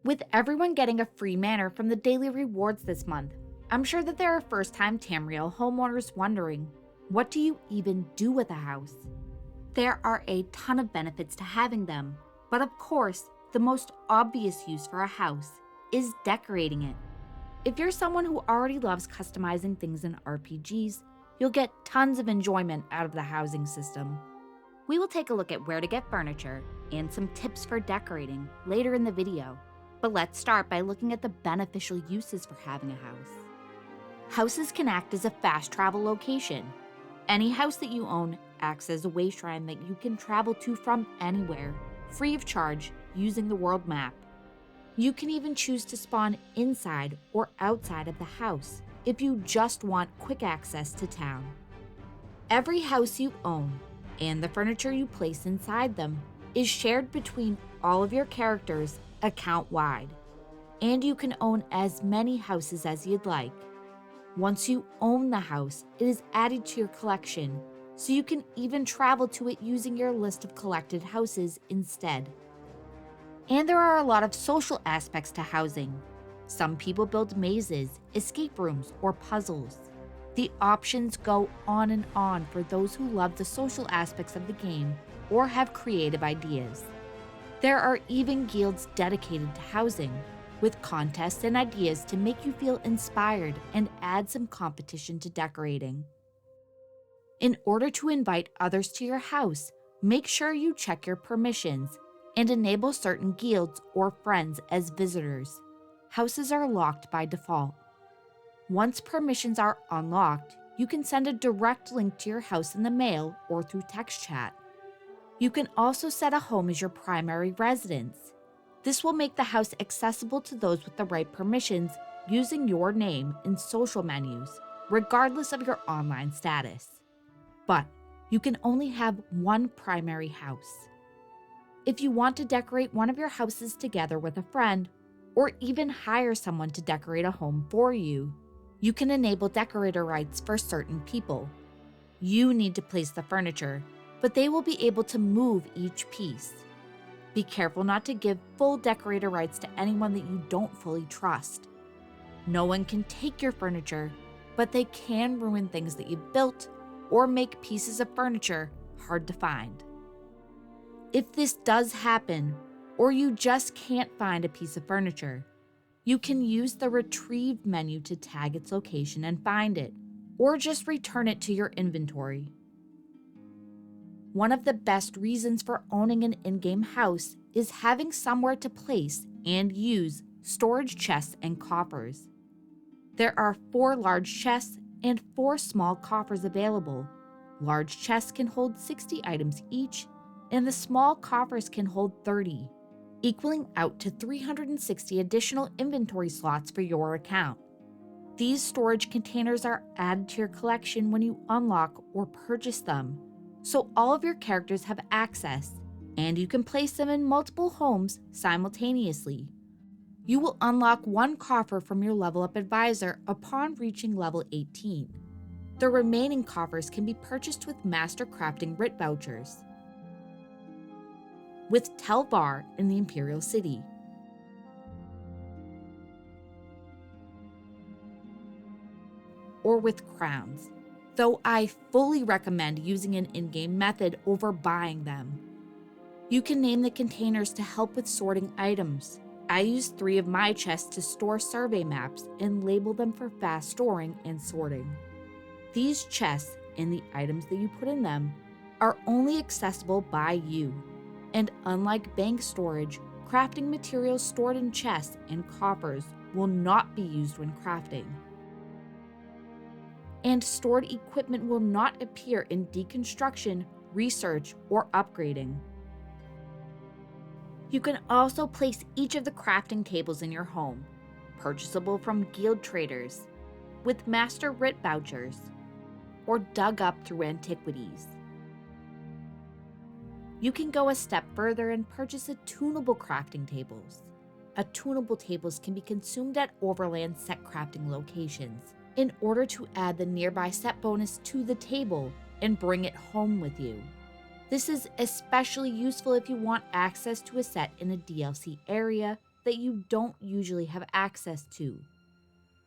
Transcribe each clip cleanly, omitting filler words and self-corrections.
With everyone getting a free manor from the daily rewards this month, I'm sure that there are First Time Tamriel homeowners wondering, what do you even do with a house? There are a ton of benefits to having them, but of course, the most obvious use for a house is decorating it. If you're someone who already loves customizing things in RPGs, you'll get tons of enjoyment out of the housing system. We will take a look at where to get furniture and some tips for decorating later in the video, but let's start by looking at the beneficial uses for having a house. Houses can act as a fast travel location. Any house that you own acts as a way shrine that you can travel to from anywhere, free of charge, using the world map. You can even choose to spawn inside or outside of the house if you just want quick access to town. Every house you own and the furniture you place inside them is shared between all of your characters account-wide, and you can own as many houses as you'd like. Once you own the house, it is added to your collection, so you can even travel to it using your list of collected houses instead. And there are a lot of social aspects to housing. Some people build mazes, escape rooms, or puzzles. The options go on and on for those who love the social aspects of the game or have creative ideas. There are even guilds dedicated to housing, with contests and ideas to make you feel inspired and add some competition to decorating. In order to invite others to your house, make sure you check your permissions and enable certain guilds or friends as visitors. Houses are locked by default. Once permissions are unlocked, you can send a direct link to your house in the mail or through text chat. You can also set a home as your primary residence. This will make the house accessible to those with the right permissions using your name in social menus, regardless of your online status. But you can only have one primary house. If you want to decorate one of your houses together with a friend, or even hire someone to decorate a home for you, you can enable decorator rights for certain people. You need to place the furniture, but they will be able to move each piece. Be careful not to give full decorator rights to anyone that you don't fully trust. No one can take your furniture, but they can ruin things that you've built or make pieces of furniture hard to find. If this does happen, or you just can't find a piece of furniture, you can use the Retrieve menu to tag its location and find it, or just return it to your inventory. One of the best reasons for owning an in-game house is having somewhere to place and use storage chests and coffers. There are 4 large chests and 4 small coffers available. Large chests can hold 60 items each, and the small coffers can hold 30, equaling out to 360 additional inventory slots for your account. These storage containers are added to your collection when you unlock or purchase them, so all of your characters have access, and you can place them in multiple homes simultaneously. You will unlock 1 coffer from your level up advisor upon reaching level 18. The remaining coffers can be purchased with master crafting Writ vouchers, with Telvar in the Imperial City, or with crowns, though I fully recommend using an in-game method over buying them. You can name the containers to help with sorting items. I use 3 of my chests to store survey maps and label them for fast storing and sorting. These chests and the items that you put in them are only accessible by you. And unlike bank storage, crafting materials stored in chests and coffers will not be used when crafting. And stored equipment will not appear in deconstruction, research, or upgrading. You can also place each of the crafting tables in your home, purchasable from guild traders, with master Writ vouchers, or dug up through antiquities. You can go a step further and purchase attunable crafting tables. Attunable tables can be consumed at overland set crafting locations in order to add the nearby set bonus to the table and bring it home with you. This is especially useful if you want access to a set in a DLC area that you don't usually have access to.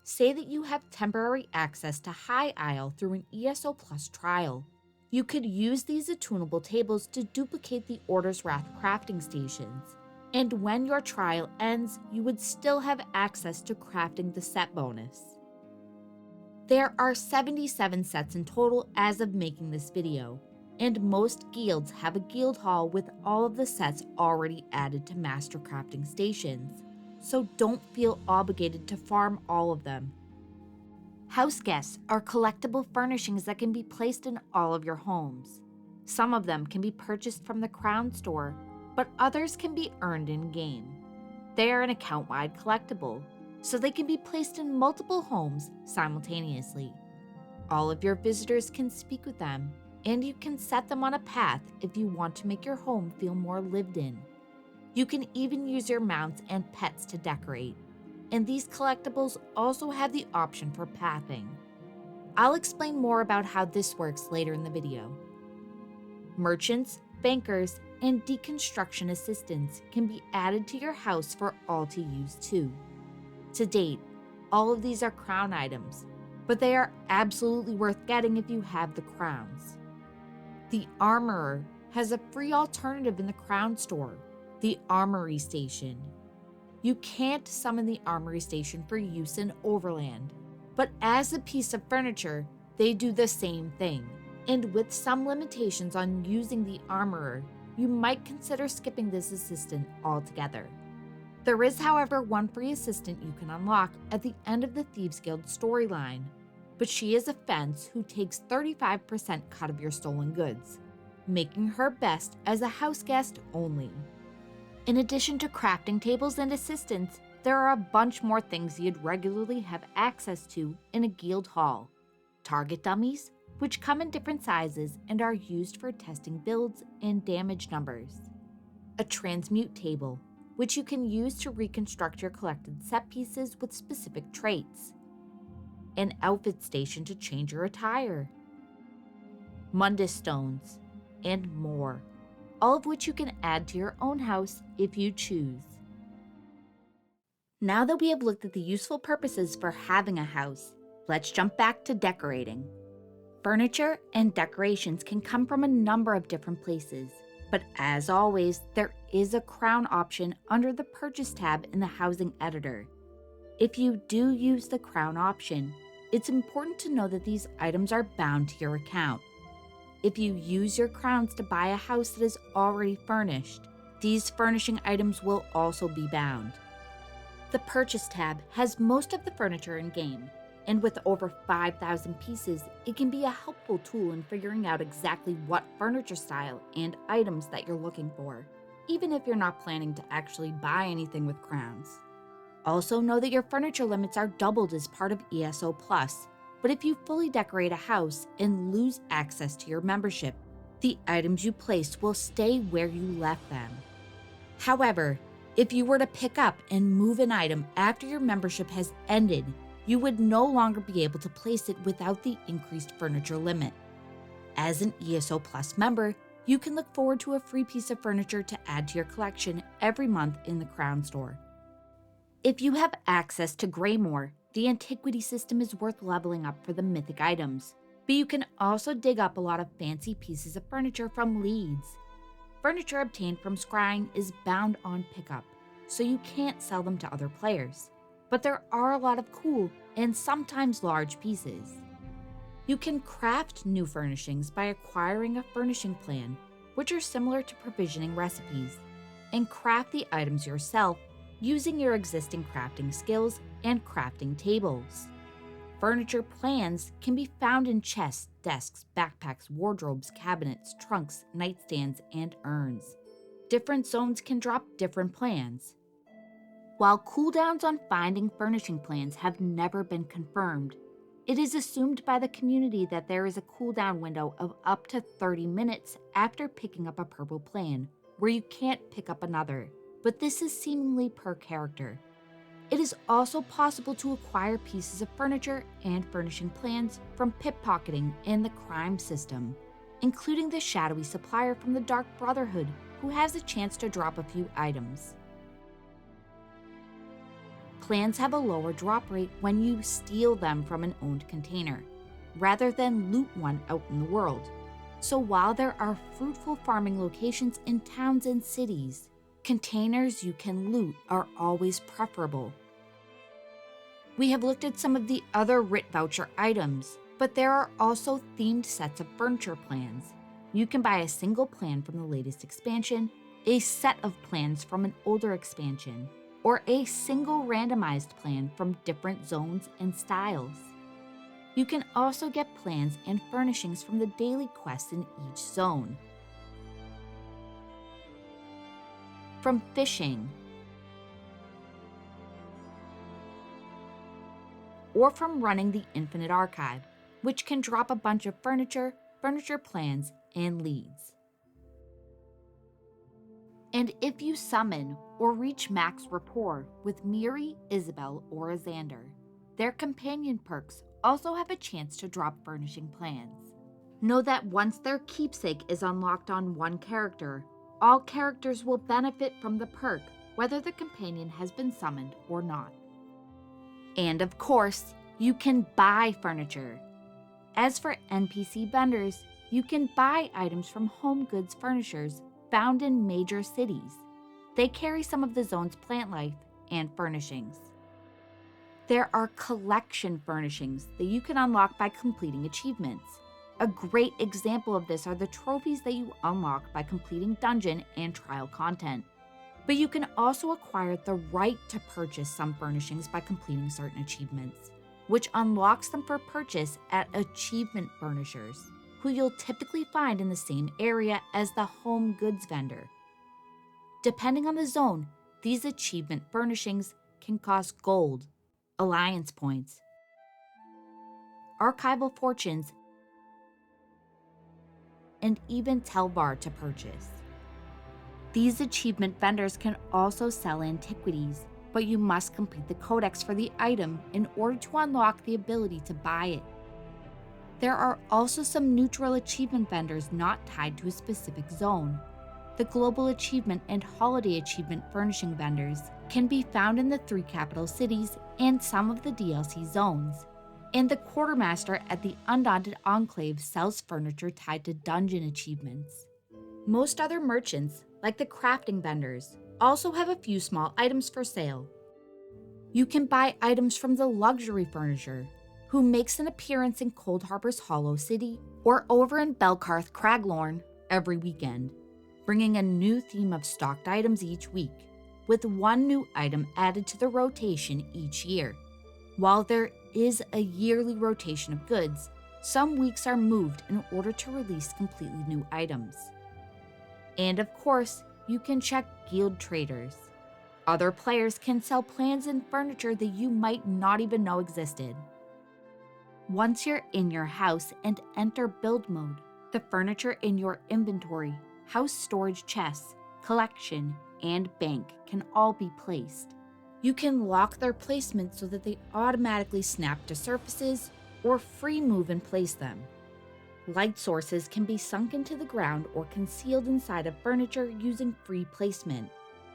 Say that you have temporary access to High Aisle through an ESO Plus trial. You could use these attunable tables to duplicate the Order's Wrath crafting stations, and when your trial ends, you would still have access to crafting the set bonus. There are 77 sets in total as of making this video, and most guilds have a guild hall with all of the sets already added to master crafting stations, so don't feel obligated to farm all of them. Houseguests are collectible furnishings that can be placed in all of your homes. Some of them can be purchased from the Crown store, but others can be earned in-game. They are an account-wide collectible, so they can be placed in multiple homes simultaneously. All of your visitors can speak with them, and you can set them on a path if you want to make your home feel more lived in. You can even use your mounts and pets to decorate, and these collectibles also have the option for pathing. I'll explain more about how this works later in the video. Merchants, bankers, and deconstruction assistants can be added to your house for all to use too. To date, all of these are crown items, but they are absolutely worth getting if you have the crowns. The Armorer has a free alternative in the Crown store, the Armory station. You can't summon the Armory station for use in Overland, but as a piece of furniture, they do the same thing, and with some limitations on using the Armorer, you might consider skipping this assistant altogether. There is, however, one free assistant you can unlock at the end of the Thieves Guild storyline, but she is a fence who takes 35% cut of your stolen goods, making her best as a house guest only. In addition to crafting tables and assistants, there are a bunch more things you'd regularly have access to in a guild hall. Target dummies, which come in different sizes and are used for testing builds and damage numbers. A transmute table, which you can use to reconstruct your collected set pieces with specific traits. An outfit station to change your attire. Mundus stones, and more, all of which you can add to your own house if you choose. Now that we have looked at the useful purposes for having a house, let's jump back to decorating. Furniture and decorations can come from a number of different places, but as always, there is a crown option under the Purchase tab in the Housing editor. If you do use the crown option, it's important to know that these items are bound to your account. If you use your crowns to buy a house that is already furnished, these furnishing items will also be bound. The Purchase tab has most of the furniture in-game, and with over 5,000 pieces, it can be a helpful tool in figuring out exactly what furniture style and items that you're looking for, even if you're not planning to actually buy anything with crowns. Also know that your furniture limits are doubled as part of ESO Plus, but if you fully decorate a house and lose access to your membership, the items you place will stay where you left them. However, if you were to pick up and move an item after your membership has ended, you would no longer be able to place it without the increased furniture limit. As an ESO Plus member, you can look forward to a free piece of furniture to add to your collection every month in the Crown store. If you have access to Greymore, the Antiquity system is worth leveling up for the mythic items, but you can also dig up a lot of fancy pieces of furniture from leads. Furniture obtained from scrying is bound on pickup, so you can't sell them to other players, but there are a lot of cool and sometimes large pieces. You can craft new furnishings by acquiring a furnishing plan, which are similar to provisioning recipes, and craft the items yourself using your existing crafting skills and crafting tables. Furniture plans can be found in chests, desks, backpacks, wardrobes, cabinets, trunks, nightstands, and urns. Different zones can drop different plans. While cooldowns on finding furnishing plans have never been confirmed, it is assumed by the community that there is a cooldown window of up to 30 minutes after picking up a purple plan, where you can't pick up another, but this is seemingly per character. It is also possible to acquire pieces of furniture and furnishing plans from Pickpocketing in the crime system, including the Shadowy Supplier from the Dark Brotherhood, who has a chance to drop a few items. Plans have a lower drop rate when you steal them from an owned container, rather than loot one out in the world. So while there are fruitful farming locations in towns and cities, containers you can loot are always preferable. We have looked at some of the other Writ voucher items, but there are also themed sets of furniture plans. You can buy a single plan from the latest expansion, a set of plans from an older expansion, or a single randomized plan from different zones and styles. You can also get plans and furnishings from the daily quests in each zone. From fishing, or from running the Infinite Archive, which can drop a bunch of furniture plans, and leads. And if you summon or reach max rapport with Mirri, Isobel, or Azandar, their companion perks also have a chance to drop furnishing plans. Know that once their keepsake is unlocked on one character, all characters will benefit from the perk, whether the companion has been summoned or not. And of course, you can buy furniture. As for NPC vendors, you can buy items from home goods furnishers found in major cities. They carry some of the zone's plant life and furnishings. There are collection furnishings that you can unlock by completing achievements. A great example of this are the trophies that you unlock by completing dungeon and trial content. But you can also acquire the right to purchase some furnishings by completing certain achievements, which unlocks them for purchase at achievement furnishers, who you'll typically find in the same area as the home goods vendor. Depending on the zone, these achievement furnishings can cost gold, alliance points, archival fortunes, and even Telvar to purchase. These achievement vendors can also sell antiquities, but you must complete the codex for the item in order to unlock the ability to buy it. There are also some neutral achievement vendors not tied to a specific zone. The Global Achievement and Holiday Achievement furnishing vendors can be found in the 3 capital cities and some of the DLC zones. And the Quartermaster at the Undaunted Enclave sells furniture tied to dungeon achievements. Most other merchants, like the crafting vendors, also have a few small items for sale. You can buy items from the Luxury Furnisher, who makes an appearance in Cold Harbor's Hollow City or over in Belkarth Craglorn every weekend, bringing a new theme of stocked items each week, with one new item added to the rotation each year. While there is a yearly rotation of goods, some weeks are moved in order to release completely new items. And of course, you can check guild traders. Other players can sell plans and furniture that you might not even know existed. Once you're in your house and enter build mode, the furniture in your inventory, house storage chests, collection, and bank can all be placed. You can lock their placement so that they automatically snap to surfaces or free move and place them. Light sources can be sunk into the ground or concealed inside of furniture using free placement.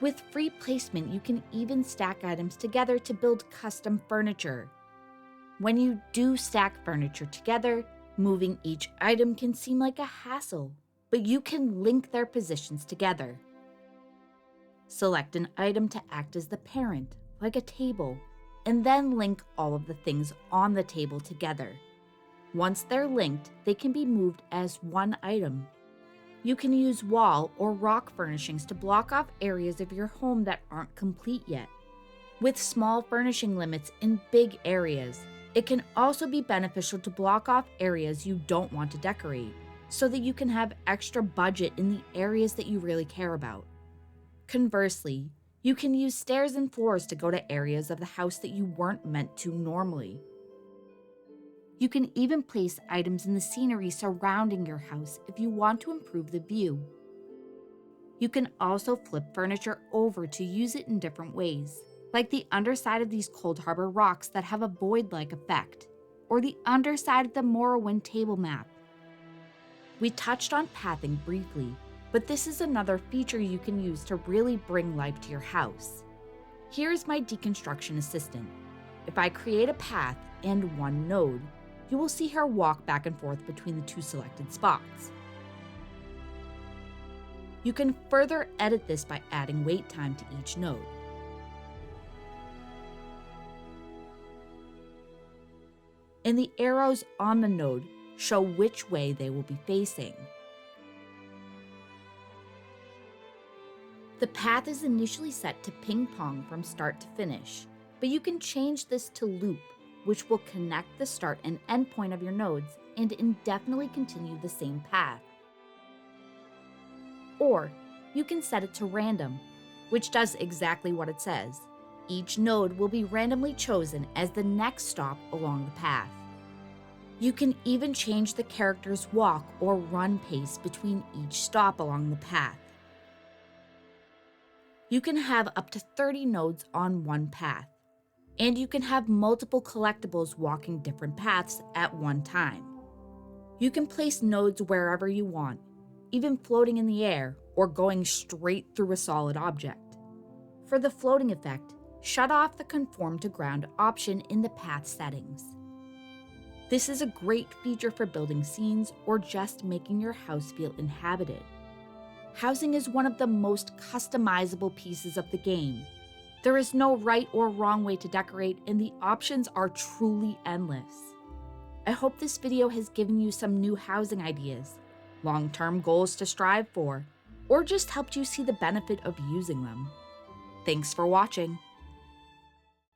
With free placement, you can even stack items together to build custom furniture. When you do stack furniture together, moving each item can seem like a hassle, but you can link their positions together. Select an item to act as the parent, like a table, and then link all of the things on the table together. Once they're linked, they can be moved as one item. You can use wall or rock furnishings to block off areas of your home that aren't complete yet. With small furnishing limits in big areas, it can also be beneficial to block off areas you don't want to decorate, so that you can have extra budget in the areas that you really care about. Conversely, you can use stairs and floors to go to areas of the house that you weren't meant to normally. You can even place items in the scenery surrounding your house if you want to improve the view. You can also flip furniture over to use it in different ways, like the underside of these Cold Harbor rocks that have a void-like effect, or the underside of the Morrowind table map. We touched on pathing briefly, but this is another feature you can use to really bring life to your house. Here's my deconstruction assistant. If I create a path and one node, you will see her walk back and forth between the two selected spots. You can further edit this by adding wait time to each node. And the arrows on the node show which way they will be facing. The path is initially set to ping pong from start to finish, but you can change this to loop, which will connect the start and end point of your nodes and indefinitely continue the same path. Or you can set it to random, which does exactly what it says. Each node will be randomly chosen as the next stop along the path. You can even change the character's walk or run pace between each stop along the path. You can have up to 30 nodes on one path, and you can have multiple collectibles walking different paths at one time. You can place nodes wherever you want, even floating in the air or going straight through a solid object. For the floating effect, shut off the conform to ground option in the path settings. This is a great feature for building scenes or just making your house feel inhabited. Housing is one of the most customizable pieces of the game. There is no right or wrong way to decorate, and the options are truly endless. I hope this video has given you some new housing ideas, long-term goals to strive for, or just helped you see the benefit of using them. Thanks for watching.